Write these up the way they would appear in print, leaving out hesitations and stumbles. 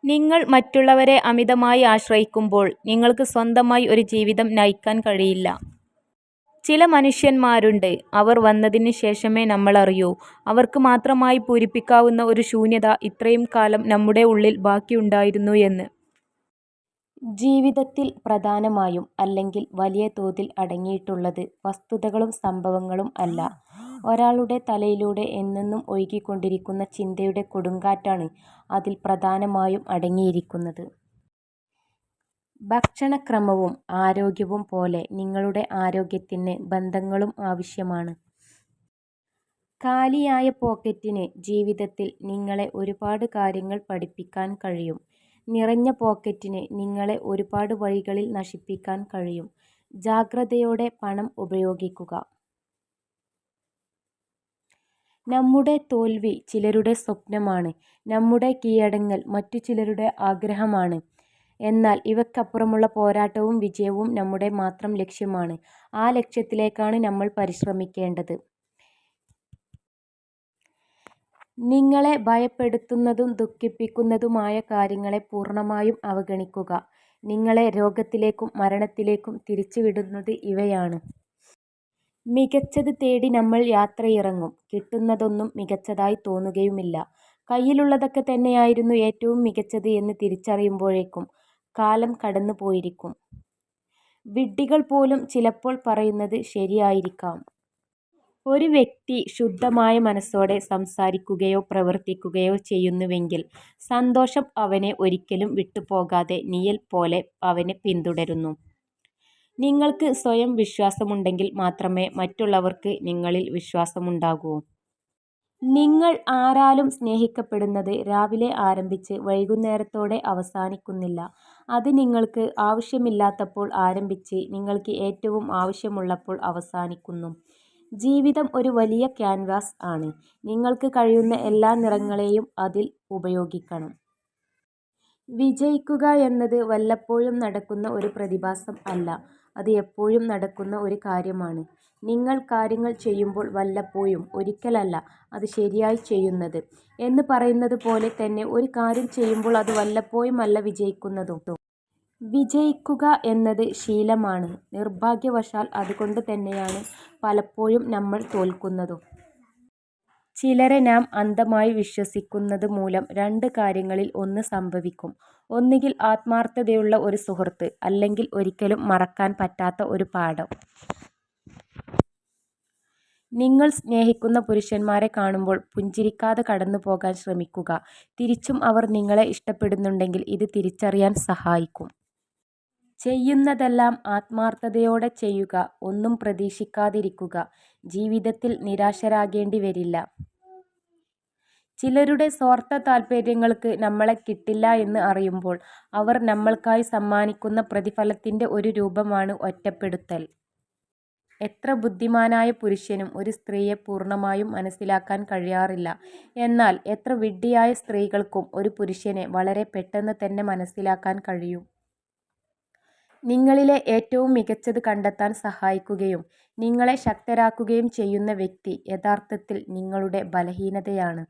നിങ്ങൾ മറ്റുള്ളവരെ അമിതമായി ആശ്രയിക്കുമ്പോൾ നിങ്ങൾക്ക് സ്വന്തമായി ഒരു ജീവിതം നയിക്കാൻ കഴിയില്ല. ചില മനുഷ്യന്മാരുണ്ട്, അവർ വന്നതിന് ശേഷമേ നമ്മളറിയൂ, അവർക്ക് മാത്രമായി പൂരിപ്പിക്കാവുന്ന ഒരു ശൂന്യത ഇത്രയും കാലം നമ്മുടെ ഉള്ളിൽ ബാക്കിയുണ്ടായിരുന്നു എന്ന്. ജീവിതത്തിൽ പ്രധാനമായും അല്ലെങ്കിൽ വലിയ തോതിൽ അടങ്ങിയിട്ടുള്ളത് വസ്തുതകളും സംഭവങ്ങളും അല്ല, ഒരാളുടെ തലയിലൂടെ എന്നെന്നും ഒഴുകിക്കൊണ്ടിരിക്കുന്ന ചിന്തയുടെ കൊടുങ്കാറ്റാണ് അതിൽ പ്രധാനമായും അടങ്ങിയിരിക്കുന്നത്. ഭക്ഷണക്രമവും ആരോഗ്യവും പോലെ നിങ്ങളുടെ ആരോഗ്യത്തിന് ബന്ധങ്ങളും ആവശ്യമാണ്. കാലിയായ പോക്കറ്റിന് ജീവിതത്തിൽ നിങ്ങളെ ഒരുപാട് കാര്യങ്ങൾ പഠിപ്പിക്കാൻ കഴിയും. നിറഞ്ഞ പോക്കറ്റിന് നിങ്ങളെ ഒരുപാട് വഴികളിൽ നശിപ്പിക്കാൻ കഴിയും. ജാഗ്രതയോടെ പണം ഉപയോഗിക്കുക. നമ്മുടെ തോൽവി ചിലരുടെ സ്വപ്നമാണ്, നമ്മുടെ കീഴടങ്ങൽ മറ്റു ചിലരുടെ ആഗ്രഹമാണ്. എന്നാൽ ഇവയ്ക്കപ്പുറമുള്ള പോരാട്ടവും വിജയവും നമ്മുടെ മാത്രം ലക്ഷ്യമാണ്. ആ ലക്ഷ്യത്തിലേക്കാണ് നമ്മൾ പരിശ്രമിക്കേണ്ടത്. നിങ്ങളെ ഭയപ്പെടുത്തുന്നതും ദുഃഖിപ്പിക്കുന്നതുമായ കാര്യങ്ങളെ പൂർണ്ണമായും അവഗണിക്കുക. നിങ്ങളെ രോഗത്തിലേക്കും മരണത്തിലേക്കും തിരിച്ചുവിടുന്നത് ഇവയാണ്. മികച്ചത് തേടി നമ്മൾ യാത്രയിറങ്ങും. കിട്ടുന്നതൊന്നും മികച്ചതായി തോന്നുകയുമില്ല. കയ്യിലുള്ളതൊക്കെ തന്നെയായിരുന്നു ഏറ്റവും മികച്ചത് എന്ന് തിരിച്ചറിയുമ്പോഴേക്കും കാലം കടന്നു പോയിരിക്കും. വിഡ്ഢികൾ പോലും ചിലപ്പോൾ പറയുന്നത് ശരിയായിരിക്കാം. ഒരു വ്യക്തി ശുദ്ധമായ മനസ്സോടെ സംസാരിക്കുകയോ പ്രവർത്തിക്കുകയോ ചെയ്യുന്നുവെങ്കിൽ സന്തോഷം അവനെ ഒരിക്കലും വിട്ടുപോകാതെ നിഴൽ പോലെ അവനെ പിന്തുടരുന്നു. നിങ്ങൾക്ക് സ്വയം വിശ്വാസമുണ്ടെങ്കിൽ മാത്രമേ മറ്റുള്ളവർക്ക് നിങ്ങളിൽ വിശ്വാസമുണ്ടാകൂ. നിങ്ങൾ ആരാലും സ്നേഹിക്കപ്പെടുന്നത് രാവിലെ ആരംഭിച്ച് വൈകുന്നേരത്തോടെ അവസാനിക്കുന്നില്ല. അത് നിങ്ങൾക്ക് ആവശ്യമില്ലാത്തപ്പോൾ ആരംഭിച്ച് നിങ്ങൾക്ക് ഏറ്റവും ആവശ്യമുള്ളപ്പോൾ അവസാനിക്കുന്നു. ജീവിതം ഒരു വലിയ ക്യാൻവാസ് ആണ്. നിങ്ങൾക്ക് കഴിയുന്ന എല്ലാ നിറങ്ങളെയും അതിൽ ഉപയോഗിക്കണം. വിജയിക്കുക എന്നത് വല്ലപ്പോഴും നടക്കുന്ന ഒരു പ്രതിഭാസം അല്ല, അത് എപ്പോഴും നടക്കുന്ന ഒരു കാര്യമാണ്. നിങ്ങൾ കാര്യങ്ങൾ ചെയ്യുമ്പോൾ വല്ലപ്പോഴും, ഒരിക്കലല്ല അത് ശരിയായി ചെയ്യുന്നത് എന്ന് പറയുന്നത് പോലെ തന്നെ ഒരു കാര്യം ചെയ്യുമ്പോൾ അത് വല്ലപ്പോഴുമല്ല വിജയിക്കുന്നതും. വിജയിക്കുക എന്നത് ശീലമാണ്. നിർഭാഗ്യവശാൽ അതുകൊണ്ട് തന്നെയാണ് പലപ്പോഴും നമ്മൾ തോൽക്കുന്നതും. ചിലരെ നാം അന്ധമായി വിശ്വസിക്കുന്നത് മൂലം രണ്ട് കാര്യങ്ങളിൽ ഒന്ന് സംഭവിക്കും. ഒന്നുകിൽ ആത്മാർത്ഥതയുള്ള ഒരു സുഹൃത്ത്, അല്ലെങ്കിൽ ഒരിക്കലും മറക്കാൻ പറ്റാത്ത ഒരു പാഠം. നിങ്ങൾ സ്നേഹിക്കുന്ന പുരുഷന്മാരെ കാണുമ്പോൾ പുഞ്ചിരിക്കാതെ കടന്നു പോകാൻ ശ്രമിക്കുക. തിരിച്ചും അവർ നിങ്ങളെ ഇഷ്ടപ്പെടുന്നുണ്ടെങ്കിൽ ഇത് തിരിച്ചറിയാൻ സഹായിക്കും. ചെയ്യുന്നതെല്ലാം ആത്മാർത്ഥതയോടെ ചെയ്യുക. ഒന്നും പ്രതീക്ഷിക്കാതിരിക്കുക. ജീവിതത്തിൽ നിരാശരാകേണ്ടി വരില്ല. ചിലരുടെ സ്വാർത്ഥ താൽപര്യങ്ങൾക്ക് നമ്മളെ കിട്ടില്ല എന്ന് അറിയുമ്പോൾ അവർ നമ്മൾക്കായി സമ്മാനിക്കുന്ന പ്രതിഫലത്തിൻ്റെ ഒരു രൂപമാണ് ഒറ്റപ്പെടുത്തൽ. എത്ര ബുദ്ധിമാനായ പുരുഷനും ഒരു സ്ത്രീയെ പൂർണ്ണമായും മനസ്സിലാക്കാൻ കഴിയാറില്ല. എന്നാൽ എത്ര വിഡ്ഢിയായ സ്ത്രീകൾക്കും ഒരു പുരുഷനെ വളരെ പെട്ടെന്ന് തന്നെ മനസ്സിലാക്കാൻ കഴിയും. നിങ്ങളിലെ ഏറ്റവും മികച്ചത് കണ്ടെത്താൻ സഹായിക്കുകയും നിങ്ങളെ ശക്തരാക്കുകയും ചെയ്യുന്ന വ്യക്തി യഥാർത്ഥത്തിൽ നിങ്ങളുടെ ബലഹീനതയാണ്.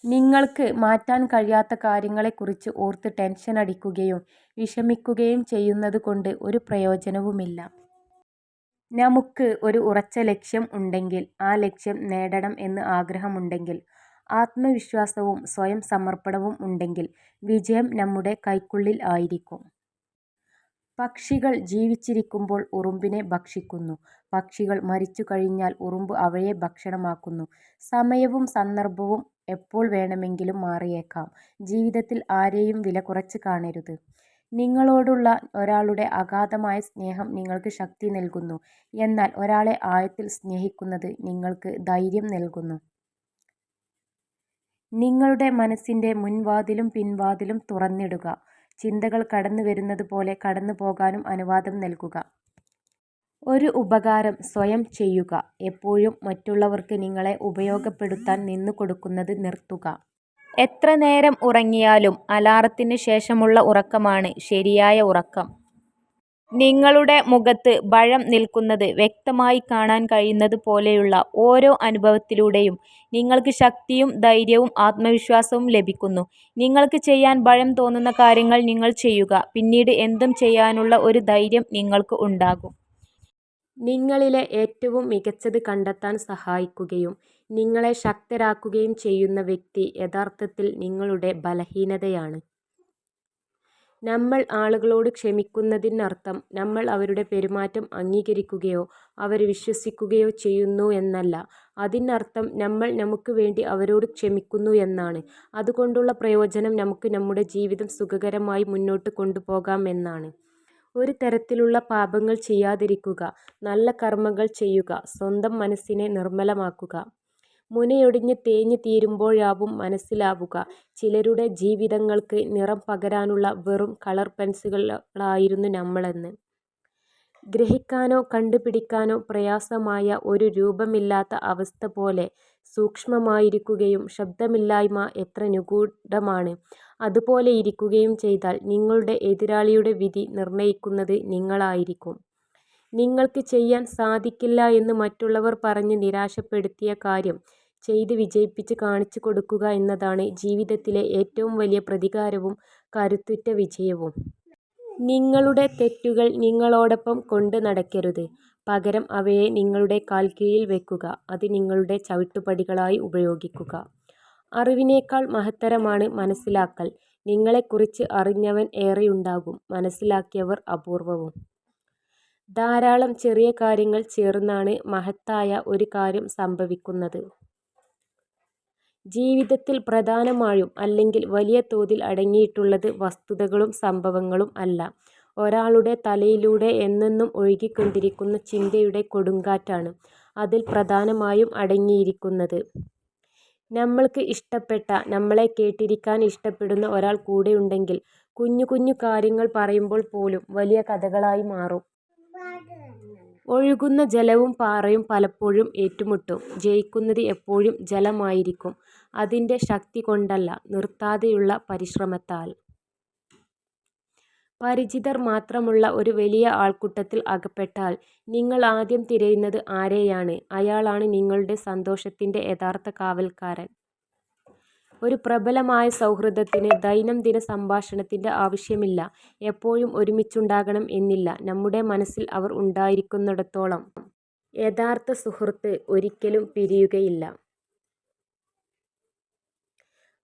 നിങ്ങൾക്ക് മാറ്റാൻ കഴിയാത്ത കാര്യങ്ങളെക്കുറിച്ച് ഓർത്ത് ടെൻഷൻ അടിക്കുകയും വിഷമിക്കുകയും ചെയ്യുന്നത് കൊണ്ട് ഒരു പ്രയോജനവുമില്ല. നമുക്ക് ഒരു ഉറച്ച ലക്ഷ്യം ഉണ്ടെങ്കിൽ, ആ ലക്ഷ്യം നേടണം എന്ന് ആഗ്രഹമുണ്ടെങ്കിൽ, ആത്മവിശ്വാസവും സ്വയം സമർപ്പണവും ഉണ്ടെങ്കിൽ വിജയം നമ്മുടെ കൈക്കുള്ളിൽ ആയിരിക്കും. പക്ഷികൾ ജീവിച്ചിരിക്കുമ്പോൾ ഉറുമ്പിനെ ഭക്ഷിക്കുന്നു. പക്ഷികൾ മരിച്ചു കഴിഞ്ഞാൽ ഉറുമ്പ് അവയെ ഭക്ഷണമാക്കുന്നു. സമയവും സന്ദർഭവും എപ്പോൾ വേണമെങ്കിലും മാറിയേക്കാം. ജീവിതത്തിൽ ആരെയും വില കുറച്ച് കാണരുത്. നിങ്ങളോടുള്ള ഒരാളുടെ അഗാധമായ സ്നേഹം നിങ്ങൾക്ക് ശക്തി നൽകുന്നു. എന്നാൽ ഒരാളെ ആഴത്തിൽ സ്നേഹിക്കുന്നത് നിങ്ങൾക്ക് ധൈര്യം നൽകുന്നു. നിങ്ങളുടെ മനസ്സിൻ്റെ മുൻവാതിലും പിൻവാതിലും തുറന്നിടുക. ചിന്തകൾ കടന്നു വരുന്നത് പോലെ കടന്നു പോകാനും അനുവാദം നൽകുക. ഒരു ഉപകാരം സ്വയം ചെയ്യുക. എപ്പോഴും മറ്റുള്ളവർക്ക് നിങ്ങളെ ഉപയോഗപ്പെടുത്താൻ നിന്നുകൊടുക്കുന്നത് നിർത്തുക. എത്ര നേരം ഉറങ്ങിയാലും അലാറത്തിന് ശേഷമുള്ള ഉറക്കമാണ് ശരിയായ ഉറക്കം. നിങ്ങളുടെ മുഖത്ത് ഭയം നിൽക്കുന്നത് വ്യക്തമായി കാണാൻ കഴിയുന്നത് പോലെയുള്ള ഓരോ അനുഭവത്തിലൂടെയും നിങ്ങൾക്ക് ശക്തിയും ധൈര്യവും ആത്മവിശ്വാസവും ലഭിക്കുന്നു. നിങ്ങൾക്ക് ചെയ്യാൻ ഭയം തോന്നുന്ന കാര്യങ്ങൾ നിങ്ങൾ ചെയ്യുക. പിന്നീട് എന്തും ചെയ്യാനുള്ള ഒരു ധൈര്യം നിങ്ങൾക്ക് ഉണ്ടാകും. നിങ്ങളിലെ ഏറ്റവും മികച്ചത് കണ്ടെത്താൻ സഹായിക്കുകയും നിങ്ങളെ ശക്തരാക്കുകയും ചെയ്യുന്ന വ്യക്തി യഥാർത്ഥത്തിൽ നിങ്ങളുടെ ബലഹീനതയാണ്. നമ്മൾ ആളുകളോട് ക്ഷമിക്കുന്നതിനർത്ഥം നമ്മൾ അവരുടെ പെരുമാറ്റം അംഗീകരിക്കുകയോ അവരെ വിശ്വസിക്കുകയോ ചെയ്യുന്നു എന്നല്ല. അതിനർത്ഥം നമ്മൾ നമുക്ക് വേണ്ടി അവരോട് ക്ഷമിക്കുന്നു എന്നാണ്. അതുകൊണ്ടുള്ള പ്രയോജനം നമുക്ക് നമ്മുടെ ജീവിതം സുഖകരമായി മുന്നോട്ട് കൊണ്ടുപോകാം എന്നാണ്. ഒരു തരത്തിലുള്ള പാപങ്ങൾ ചെയ്യാതിരിക്കുക, നല്ല കർമ്മങ്ങൾ ചെയ്യുക, സ്വന്തം മനസ്സിനെ നിർമ്മലമാക്കുക. മുനയൊടിഞ്ഞ് തേഞ്ഞ് തീരുമ്പോഴാവും മനസ്സിലാവുക ചിലരുടെ ജീവിതങ്ങൾക്ക് നിറം പകരാനുള്ള വെറും കളർ പെൻസിലുകളായിരുന്നു നമ്മളെന്ന്. ഗ്രഹിക്കാനോ കണ്ടുപിടിക്കാനോ പ്രയാസമായ ഒരു രൂപമില്ലാത്ത അവസ്ഥ പോലെ സൂക്ഷ്മമായിരിക്കുകയും ശബ്ദമില്ലായ്മ എത്ര നിഗൂഢമാണ് അതുപോലെ ഇരിക്കുകയും ചെയ്താൽ നിങ്ങളുടെ എതിരാളിയുടെ വിധി നിർണ്ണയിക്കുന്നത് നിങ്ങളായിരിക്കും. നിങ്ങൾക്ക് ചെയ്യാൻ സാധിക്കില്ല എന്ന് മറ്റുള്ളവർ പറഞ്ഞ് നിരാശപ്പെടുത്തിയ കാര്യം ചെയ്ത് വിജയിപ്പിച്ച് കാണിച്ചു കൊടുക്കുക എന്നതാണ് ജീവിതത്തിലെ ഏറ്റവും വലിയ പ്രതികാരവും കരുത്തുറ്റ വിജയവും. നിങ്ങളുടെ തെറ്റുകൾ നിങ്ങളോടൊപ്പം കൊണ്ട് നടക്കരുത്. പകരം അവയെ നിങ്ങളുടെ കാൽക്കീഴിൽ വെക്കുക. അത് നിങ്ങളുടെ ചവിട്ടുപടികളായി ഉപയോഗിക്കുക. അറിവിനേക്കാൾ മഹത്തരമാണ് മനസ്സിലാക്കൽ. നിങ്ങളെക്കുറിച്ച് അറിഞ്ഞവൻ ഏറെയുണ്ടാകും, മനസ്സിലാക്കിയവർ അപൂർവവും. ധാരാളം ചെറിയ കാര്യങ്ങൾ ചേർന്നാണ് മഹത്തായ ഒരു കാര്യം സംഭവിക്കുന്നത്. ജീവിതത്തിൽ പ്രധാനമായും അല്ലെങ്കിൽ വലിയ തോതിൽ അടങ്ങിയിട്ടുള്ളത് വസ്തുതകളും സംഭവങ്ങളും അല്ല, ഒരാളുടെ തലയിലൂടെ എന്നെന്നും ഒഴുകിക്കൊണ്ടിരിക്കുന്ന ചിന്തയുടെ കൊടുങ്കാറ്റാണ് അതിൽ പ്രധാനമായും അടങ്ങിയിരിക്കുന്നത്. നമ്മൾക്ക് ഇഷ്ടപ്പെട്ട, നമ്മളെ കേട്ടിരിക്കാൻ ഇഷ്ടപ്പെടുന്ന ഒരാൾ കൂടെയുണ്ടെങ്കിൽ കുഞ്ഞു കുഞ്ഞു കാര്യങ്ങൾ പറയുമ്പോൾ പോലും വലിയ കഥകളായി മാറും. ഒഴുകുന്ന ജലവും പാറയും പലപ്പോഴും ഏറ്റുമുട്ടും. ജയിക്കുന്നത് എപ്പോഴും ജലമായിരിക്കും, അതിൻ്റെ ശക്തി കൊണ്ടല്ല, നിർത്താതെയുള്ള പരിശ്രമത്താൽ. പരിചിതർ മാത്രമുള്ള ഒരു വലിയ ആൾക്കൂട്ടത്തിൽ അകപ്പെട്ടാൽ നിങ്ങൾ ആദ്യം തിരയുന്നത് ആരെയാണ്? അയാളാണ് നിങ്ങളുടെ സന്തോഷത്തിൻ്റെ യഥാർത്ഥ കാവൽക്കാരൻ. ഒരു പ്രബലമായ സൗഹൃദത്തിന് ദൈനംദിന സംഭാഷണത്തിൻ്റെ ആവശ്യമില്ല. എപ്പോഴും ഒരുമിച്ചുണ്ടാകണം എന്നില്ല. നമ്മുടെ മനസ്സിൽ അവർ ഉണ്ടായിരിക്കുന്നിടത്തോളം യഥാർത്ഥ സുഹൃത്ത് ഒരിക്കലും പിരിയുകയില്ല.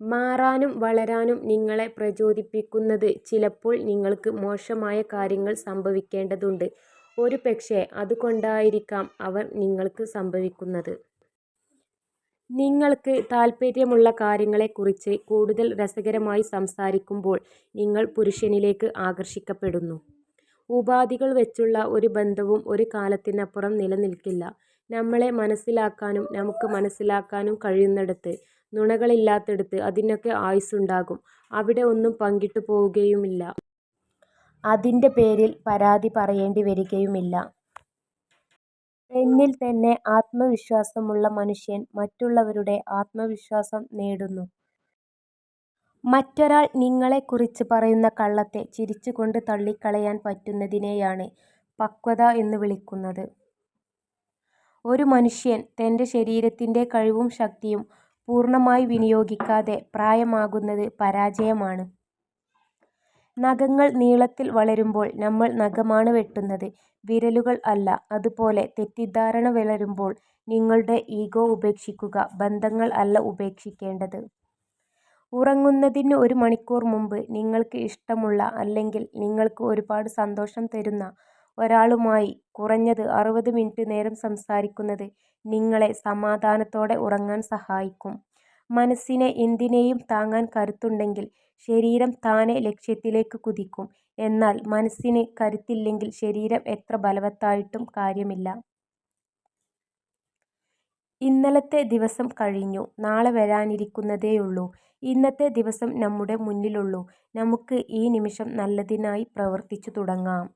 മാറാനും വളരാനും നിങ്ങളെ പ്രചോദിപ്പിക്കുന്നത് ചിലപ്പോൾ നിങ്ങൾക്ക് മോശമായ കാര്യങ്ങൾ സംഭവിക്കേണ്ടതുണ്ട്. ഒരുപക്ഷേ അതുകൊണ്ടായിരിക്കാം അവർ നിങ്ങൾക്ക് സംഭവിക്കുന്നത്. നിങ്ങൾക്ക് താൽപ്പര്യമുള്ള കാര്യങ്ങളെക്കുറിച്ച് കൂടുതൽ രസകരമായി സംസാരിക്കുമ്പോൾ നിങ്ങൾ പുരുഷനിലേക്ക് ആകർഷിക്കപ്പെടുന്നു. ഉപാധികൾ വെച്ചുള്ള ഒരു ബന്ധവും ഒരു കാലത്തിനപ്പുറം നിലനിൽക്കില്ല. നമ്മളെ മനസ്സിലാക്കാനും നമുക്ക് മനസ്സിലാക്കാനും കഴിയുന്നിടത്ത്, നുണകളില്ലാത്തിടത്ത് അതിനൊക്കെ ആയുസ്സുണ്ടാകും. അവിടെ ഒന്നും പങ്കിട്ടു പോവുകയുമില്ല. അതിൻ്റെ പേരിൽ പരാതി പറയേണ്ടി വരികയുമില്ല. എന്നിൽ തന്നെ ആത്മവിശ്വാസമുള്ള മനുഷ്യൻ മറ്റുള്ളവരുടെ ആത്മവിശ്വാസം നേടുന്നു. മറ്റൊരാൾ നിങ്ങളെക്കുറിച്ച് പറയുന്ന കള്ളത്തെ ചിരിച്ചുകൊണ്ട് തള്ളിക്കളയാൻ പറ്റുന്നതിനെയാണ് പക്വത എന്ന് വിളിക്കുന്നത്. ഒരു മനുഷ്യൻ തൻ്റെ ശരീരത്തിൻ്റെ കഴിവും ശക്തിയും പൂർണ്ണമായി വിനിയോഗിക്കാതെ പ്രായമാകുന്നത് പരാജയമാണ്. നഖങ്ങൾ നീളത്തിൽ വളരുമ്പോൾ നമ്മൾ നഖമാണ് വെട്ടുന്നത്, വിരലുകൾ അല്ല. അതുപോലെ തെറ്റിദ്ധാരണ വളരുമ്പോൾ നിങ്ങളുടെ ഈഗോ ഉപേക്ഷിക്കുക, ബന്ധങ്ങൾ അല്ല ഉപേക്ഷിക്കേണ്ടത്. ഉറങ്ങുന്നതിന് 1 മണിക്കൂർ മുമ്പ് നിങ്ങൾക്ക് ഇഷ്ടമുള്ള അല്ലെങ്കിൽ നിങ്ങൾക്ക് ഒരുപാട് സന്തോഷം തരുന്ന ഒരാളുമായി കുറഞ്ഞത് 60 മിനിറ്റ് നേരം സംസാരിക്കുന്നത് നിങ്ങളെ സമാധാനത്തോടെ ഉറങ്ങാൻ സഹായിക്കും. മനസ്സിനെ എന്തിനേയും താങ്ങാൻ കരുത്തുണ്ടെങ്കിൽ ശരീരം താനെ ലക്ഷ്യത്തിലേക്ക് കുതിക്കും. എന്നാൽ മനസ്സിന് കരുത്തില്ലെങ്കിൽ ശരീരം എത്ര ബലവത്തായിട്ടും കാര്യമില്ല. ഇന്നലത്തെ ദിവസം കഴിഞ്ഞു, നാളെ വരാനിരിക്കുന്നതേയുള്ളൂ. ഇന്നത്തെ ദിവസം നമ്മുടെ മുന്നിലുള്ളൂ. നമുക്ക് ഈ നിമിഷം നല്ലതിനായി പ്രവർത്തിച്ചു തുടങ്ങാം.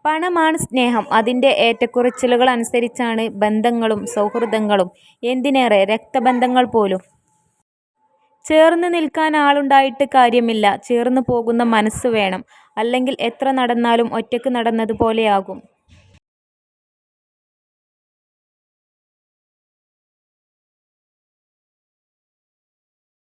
പണമാണ് സ്നേഹം. അതിൻ്റെ ഏറ്റക്കുറച്ചിലുകൾ അനുസരിച്ചാണ് ബന്ധങ്ങളും സൗഹൃദങ്ങളും, എന്തിനേറെ രക്തബന്ധങ്ങൾ പോലും. ചേർന്ന് നിൽക്കാൻ ആളുണ്ടായിട്ട് കാര്യമില്ല, ചേർന്ന് പോകുന്ന മനസ്സ് വേണം. അല്ലെങ്കിൽ എത്ര നടന്നാലും ഒറ്റയ്ക്ക് നടന്നതുപോലെയാകും.